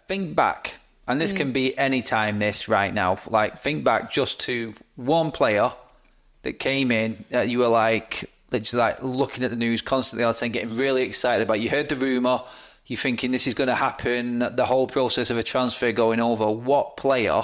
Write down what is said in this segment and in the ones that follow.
think back, and this can be any time this right now, like think back just to one player that came in that you were like, literally like looking at the news constantly all the time, getting really excited about. You heard the rumour, you're thinking this is going to happen, the whole process of a transfer going over. What player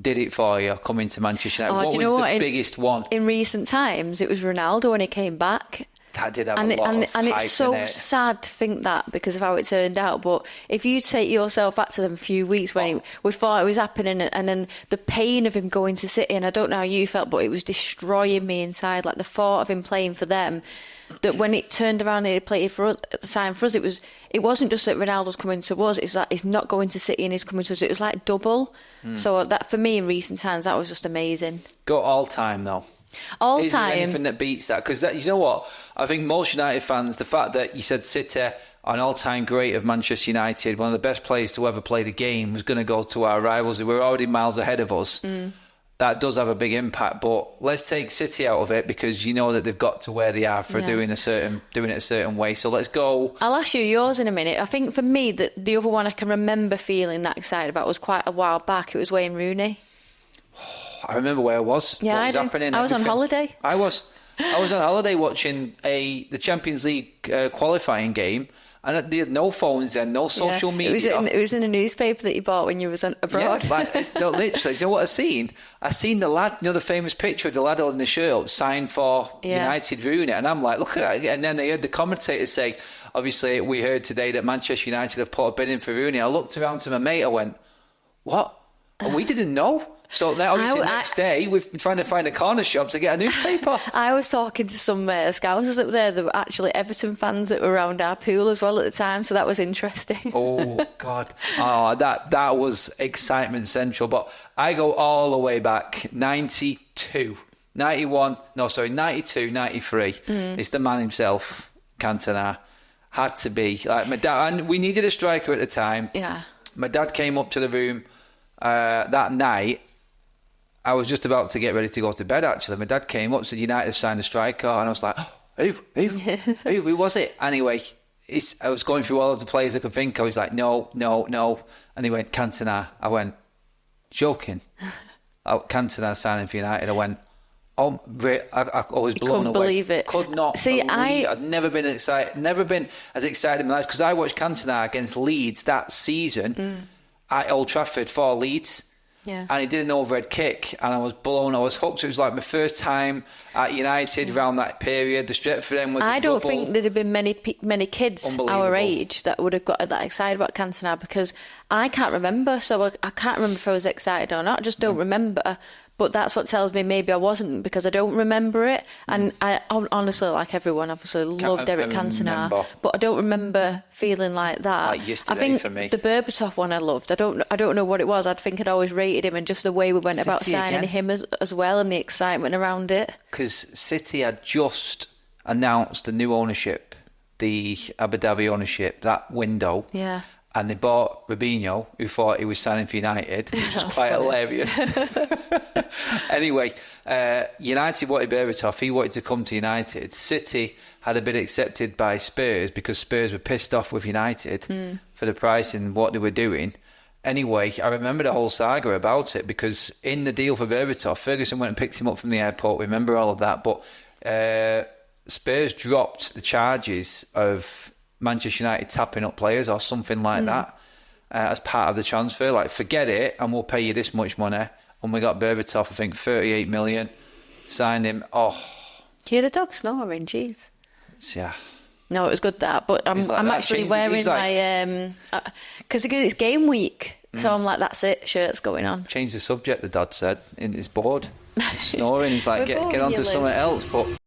did it for you coming to Manchester United? What was the biggest one? In recent times, it was Ronaldo when he came back. That did have a lot of hype and it's so sad to think that because of how it turned out. But if you take yourself back to them a few weeks when we thought it was happening, and then the pain of him going to City, and I don't know how you felt, but it was destroying me inside. Like the thought of him playing for them, that when it turned around and he played for us at the time for us, it wasn't just that Ronaldo's coming to us. It's that he's not going to City and he's coming to us. It was like double. So that for me in recent times, that was just amazing. Go all time though. All Is time. there anything that beats that? Because you know what? I think most United fans, the fact that you said City, an all-time great of Manchester United, one of the best players to ever play the game, was going to go to our rivals who were already miles ahead of us. That does have a big impact. But let's take City out of it because you know that they've got to where they are for doing it a certain way. So let's go. I'll ask you yours in a minute. I think for me, the other one I can remember feeling that excited about was quite a while back. It was Wayne Rooney. I remember where I was. Yeah, what was happening. I was on holiday. I was on holiday watching the Champions League qualifying game, and they had no phones then, no social media. It was in a newspaper that you bought when you was abroad. Yeah, literally. Do you know what I seen? I seen the lad, the famous picture of the lad holding the shirt up, signed for United Rooney, and I'm like, look at that. And then they heard the commentators say, obviously, we heard today that Manchester United have put a bid in for Rooney. I looked around to my mate, I went, what? And we didn't know. So now, obviously, the next day, we're trying to find a corner shop to get a newspaper. I was talking to some Scousers up there. There were actually Everton fans that were around our pool as well at the time, so that was interesting. Oh, God. Oh, that was excitement central. But I go all the way back, 92, 93. It's the man himself, Cantona. Had to be. Like my dad, and we needed a striker at the time. Yeah. My dad came up to the room that night. I was just about to get ready to go to bed, actually. My dad came up, said United have signed a striker, and I was like, who was it? Anyway, I was going through all of the players I could think of. He's like, no. And he went, Cantona. I went, joking? Cantona signing for United. I went, I was blown away. Couldn't believe it. Could not believe it. I'd never been as excited in my life, because I watched Cantona against Leeds that season at Old Trafford for Leeds. Yeah. And he did an overhead kick, and I was hooked. It was like my first time at United around that period. The Stretford end was. I don't think there'd have been many kids our age that would have got that excited about Cantona, because I can't remember. So I can't remember if I was excited or not. I just don't remember. But that's what tells me maybe I wasn't, because I don't remember it. And I honestly, like everyone, obviously loved Eric Cantona, but I don't remember feeling like that. Like yesterday, I think for me. The Berbatov one I loved. I don't know what it was. I'd think I'd always rated him, and just the way we went City about signing again. him as well, and the excitement around it. Because City had just announced the new ownership, the Abu Dhabi ownership, that window. Yeah. And they bought Robinho, who thought he was signing for United, which was quite hilarious. Anyway, United wanted Berbatov. He wanted to come to United. City had a bid accepted by Spurs because Spurs were pissed off with United for the price and what they were doing. Anyway, I remember the whole saga about it, because in the deal for Berbatov, Ferguson went and picked him up from the airport. We remember all of that. But Spurs dropped the charges of Manchester United tapping up players or something like that as part of the transfer. Like, forget it, and we'll pay you this much money. And we got Berbatov, I think 38 million, signed him. Oh, Hear the dog snoring, jeez. Yeah. No, it was good that, but I'm actually wearing my because it's game week, so I'm like, that's it, shirt's going on. Change the subject, the dad said, in his board. He's snoring. He's like, get on to Liv. something else. But